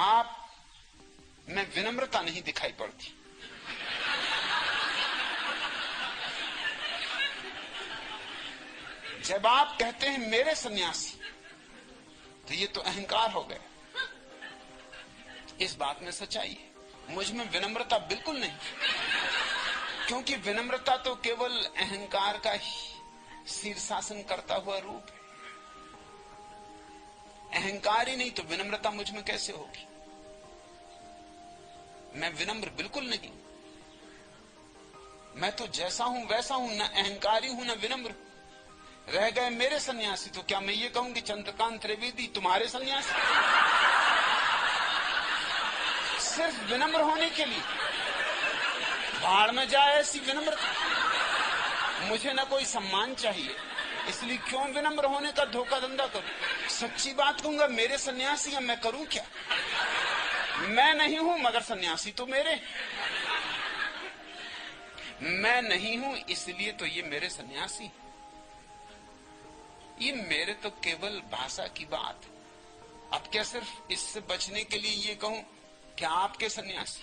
आप में विनम्रता नहीं दिखाई पड़ती। जब आप कहते हैं मेरे सन्यासी, तो ये तो अहंकार हो गया। इस बात में सच्चाई है, मुझ में विनम्रता बिल्कुल नहीं, क्योंकि विनम्रता तो केवल अहंकार का ही शीर्षासन करता हुआ रूप है। अहंकार ही नहीं तो विनम्रता मुझ में कैसे होगी? मैं विनम्र बिल्कुल नहीं। मैं तो जैसा हूं वैसा हूं, न अहंकारी हूं न विनम्र। रह गए मेरे सन्यासी, तो क्या मैं ये कहूं कि चंद्रकांत त्रिवेदी तुम्हारे सन्यासी? सिर्फ विनम्र होने के लिए भाड़ में जाए ऐसी विनम्रता। मुझे न कोई सम्मान चाहिए, इसलिए क्यों विनम्र होने का धोखा धंधा करूं? सच्ची बात कहूंगा, मेरे सन्यासी हैं, मैं करूं क्या? मैं नहीं हूं मगर सन्यासी तो मेरे। मैं नहीं हूं इसलिए तो ये मेरे सन्यासी। ये मेरे तो केवल भाषा की बात। अब क्या सिर्फ इससे बचने के लिए ये कहूं कि आपके सन्यासी?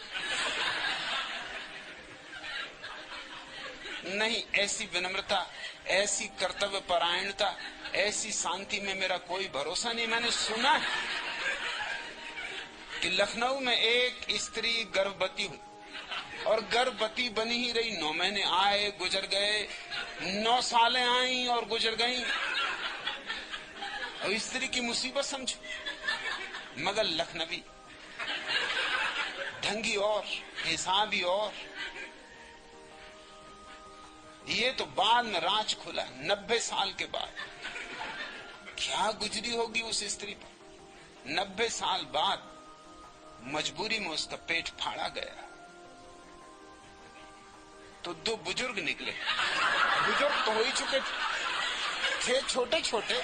नहीं, ऐसी विनम्रता, ऐसी कर्तव्य परायणता, ऐसी शांति में मेरा कोई भरोसा नहीं। मैंने सुना है कि लखनऊ में एक स्त्री गर्भवती हुई और गर्भवती बनी ही रही। 9 महीने आए गुजर गए, 9 सालें आई और गुजर गई। और स्त्री की मुसीबत समझो। मगर लखनवी ढंगी और हिसाबी और। ये तो बाद में राज खुला 90 साल के बाद। क्या गुजरी होगी उस स्त्री पर? 90 साल बाद मजबूरी में उसका पेट फाड़ा गया तो 2 बुजुर्ग निकले। बुजुर्ग तो हो ही चुके थे, छोटे छोटे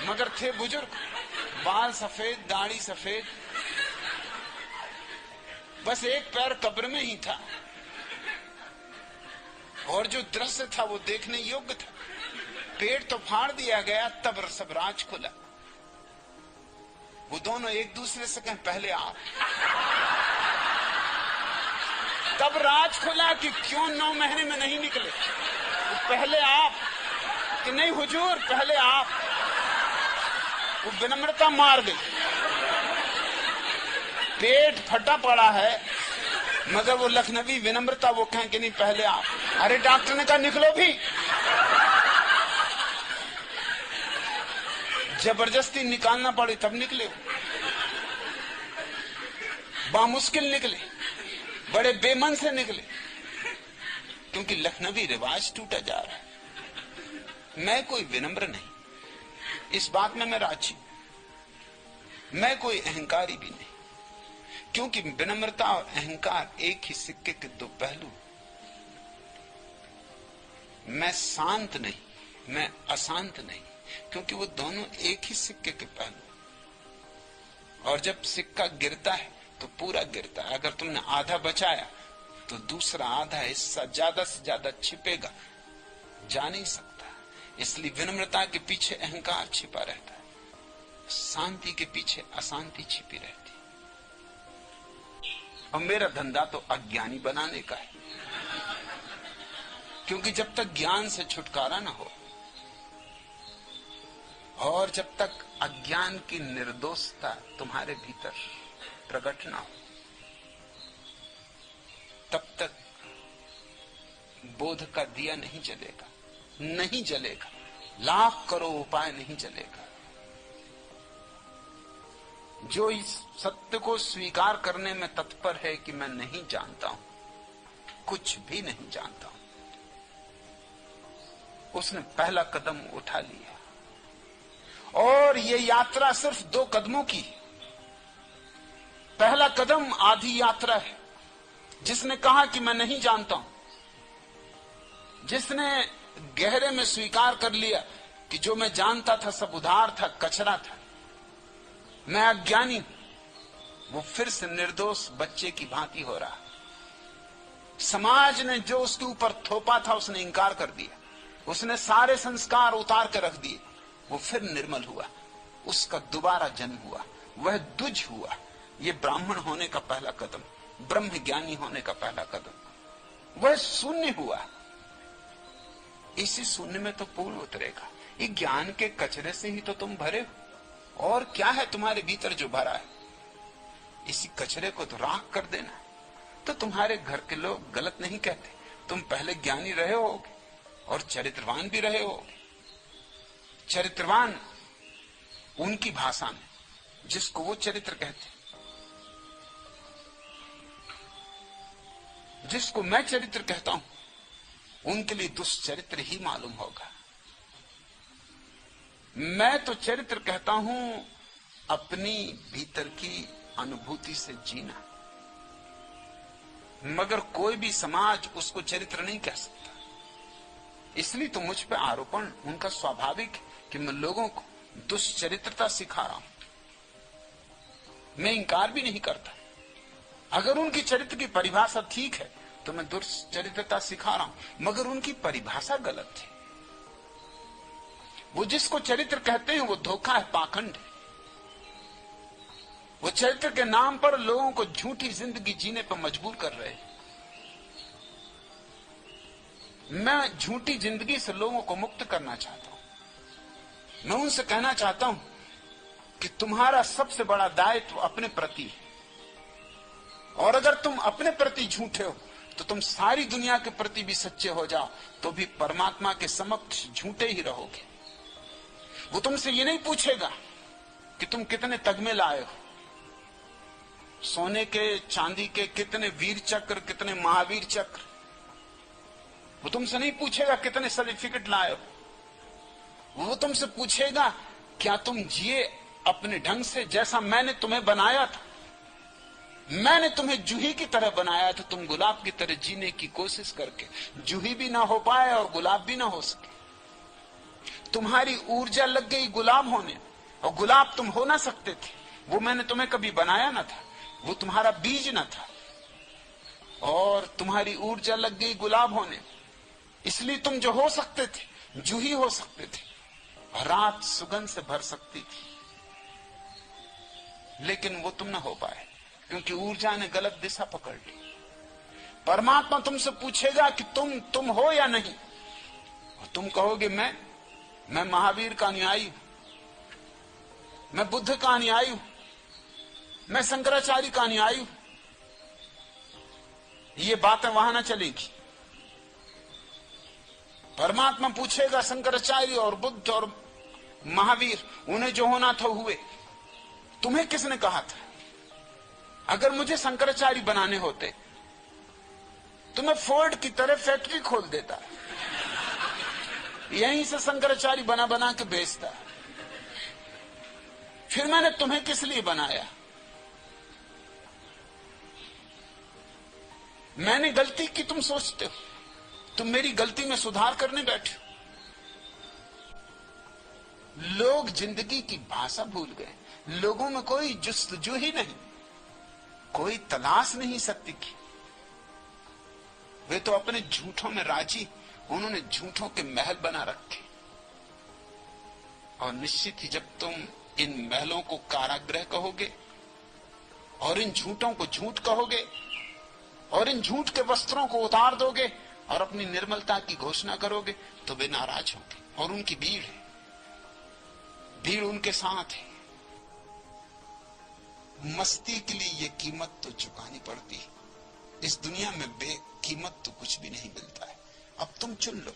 मगर थे बुजुर्ग। बाल सफेद, दाढ़ी सफेद, बस एक पैर कब्र में ही था और जो दृश्य था वो देखने योग्य था। पेट तो फाड़ दिया गया, तब सब राज खुला। वो दोनों एक दूसरे से कहें पहले आप। तब राज खुला कि क्यों 9 महीने में नहीं निकले। पहले आप कि नहीं हुजूर, पहले आप। वो विनम्रता मार गई। पेट फटा पड़ा है मगर वो लखनवी विनम्रता, वो कहें कि नहीं पहले आप। अरे डॉक्टर ने कहा निकलो भी। जबरदस्ती निकालना पड़ी तब निकले। बामुश्किल निकले, बड़े बेमन से निकले, क्योंकि लखनवी रिवाज टूटा जा रहा है। मैं कोई विनम्र नहीं, इस बात में मैं राजी। मैं कोई अहंकारी भी नहीं, क्योंकि विनम्रता और अहंकार एक ही सिक्के के 2 पहलू। मैं शांत नहीं, मैं अशांत नहीं, क्योंकि वो दोनों एक ही सिक्के के पहलू। और जब सिक्का गिरता है तो पूरा गिरता है। अगर तुमने आधा बचाया तो दूसरा आधा हिस्सा ज्यादा से ज्यादा छिपेगा, जा नहीं सकता। इसलिए विनम्रता के पीछे अहंकार छिपा रहता है, शांति के पीछे अशांति छिपी रहती है। और मेरा धंधा तो अज्ञानी बनाने का है, क्योंकि जब तक ज्ञान से छुटकारा ना हो और जब तक अज्ञान की निर्दोषता तुम्हारे भीतर प्रकट ना हो, तब तक बोध का दिया नहीं जलेगा, नहीं जलेगा। लाख करो उपाय नहीं जलेगा। जो इस सत्य को स्वीकार करने में तत्पर है कि मैं नहीं जानता हूं, कुछ भी नहीं जानता हूं, उसने पहला कदम उठा लिया। और ये यात्रा सिर्फ 2 कदमों की। पहला कदम आधी यात्रा है। जिसने कहा कि मैं नहीं जानता हूं, जिसने गहरे में स्वीकार कर लिया कि जो मैं जानता था सब उधार था, कचरा था, मैं अज्ञानी, वो फिर से निर्दोष बच्चे की भांति हो रहा। समाज ने जो उसके ऊपर थोपा था उसने इंकार कर दिया, उसने सारे संस्कार उतार कर रख दिए, वो फिर निर्मल हुआ, उसका दोबारा जन्म हुआ। वह दुज हुआ। ये ब्राह्मण होने का पहला कदम, ब्रह्म ज्ञानी होने का पहला कदम। वह शून्य हुआ। इसी शून्य में तो पूर्ण उतरेगा। ये ज्ञान के कचरे से ही तो तुम भरे हो। और क्या है तुम्हारे भीतर जो भरा है? इसी कचरे को तो राख कर देना। तो तुम्हारे घर के लोग गलत नहीं कहते। तुम पहले ज्ञानी रहे होगे और चरित्रवान भी रहे होगे। चरित्रवान उनकी भाषा में जिसको वो चरित्र कहते, जिसको मैं चरित्र कहता हूं उनके लिए दुष्चरित्र ही मालूम होगा। मैं तो चरित्र कहता हूं अपनी भीतर की अनुभूति से जीना, मगर कोई भी समाज उसको चरित्र नहीं कह सकता। इसलिए तो मुझ पे आरोपण उनका स्वाभाविक है कि मैं लोगों को दुष्चरित्रता सिखा रहा हूं। मैं इंकार भी नहीं करता। अगर उनकी चरित्र की परिभाषा ठीक है तो मैं दुष्चरित्रता सिखा रहा हूं, मगर उनकी परिभाषा गलत है। वो जिसको चरित्र कहते हैं वो धोखा है, पाखंड है। वो चरित्र के नाम पर लोगों को झूठी जिंदगी जीने पर मजबूर कर रहे हैं। मैं झूठी जिंदगी से लोगों को मुक्त करना चाहता हूं। मैं उनसे कहना चाहता हूं कि तुम्हारा सबसे बड़ा दायित्व अपने प्रति है, और अगर तुम अपने प्रति झूठे हो तो तुम सारी दुनिया के प्रति भी सच्चे हो जाओ तो भी परमात्मा के समक्ष झूठे ही रहोगे। वो तुमसे ये नहीं पूछेगा कि तुम कितने तगमे लाए हो, सोने के चांदी के कितने वीर चक्र, कितने महावीर चक्र। वो तुमसे नहीं पूछेगा कितने सर्टिफिकेट लाए हो। वो तुमसे पूछेगा क्या तुम जिए अपने ढंग से जैसा मैंने तुम्हें बनाया था। मैंने तुम्हें जूही की तरह बनाया था, तुम गुलाब की तरह जीने की कोशिश करके जूही भी ना हो पाए और गुलाब भी ना हो सके। तुम्हारी ऊर्जा लग गई गुलाब होने, और गुलाब तुम हो ना सकते थे। वो मैंने तुम्हें कभी बनाया ना था, वो तुम्हारा बीज न था, और तुम्हारी ऊर्जा लग गई गुलाब होने। इसलिए तुम जो हो सकते थे, जूही हो सकते थे, रात सुगंध से भर सकती थी, लेकिन वो तुम न हो पाए क्योंकि ऊर्जा ने गलत दिशा पकड़ ली। परमात्मा तुमसे पूछेगा कि तुम हो या नहीं, और तुम कहोगे मैं महावीर का अनुयायी हूं, मैं बुद्ध का अनुयायी हूं, मैं शंकराचार्य का अनुयायी हूं। ये बातें वहां ना चलेगी। परमात्मा पूछेगा शंकराचार्य और बुद्ध और महावीर, उन्हें जो होना था हुए, तुम्हें किसने कहा था? अगर मुझे शंकराचार्य बनाने होते तो मैं फोर्ड की तरह फैक्ट्री खोल देता, यहीं से शंकराचार्य बना बना के बेचता। फिर मैंने तुम्हें किस लिए बनाया? मैंने गलती की तुम सोचते हो, तुम मेरी गलती में सुधार करने बैठे हो। लोग जिंदगी की भाषा भूल गए। लोगों में कोई जुस्तजू ही नहीं, कोई तलाश नहीं सत्य की। वे तो अपने झूठों में राजी। उन्होंने झूठों के महल बना रखे, और निश्चित ही जब तुम इन महलों को कारागृह कहोगे और इन झूठों को झूठ कहोगे और इन झूठ के वस्त्रों को उतार दोगे और अपनी निर्मलता की घोषणा करोगे, तो वे नाराज होंगे। और उनकी भीड़ है, भीड़ उनके साथ है। मस्ती के लिए ये कीमत तो चुकानी पड़ती है। इस दुनिया में बेकीमत तो कुछ भी नहीं मिलता है। अब तुम चुन लो।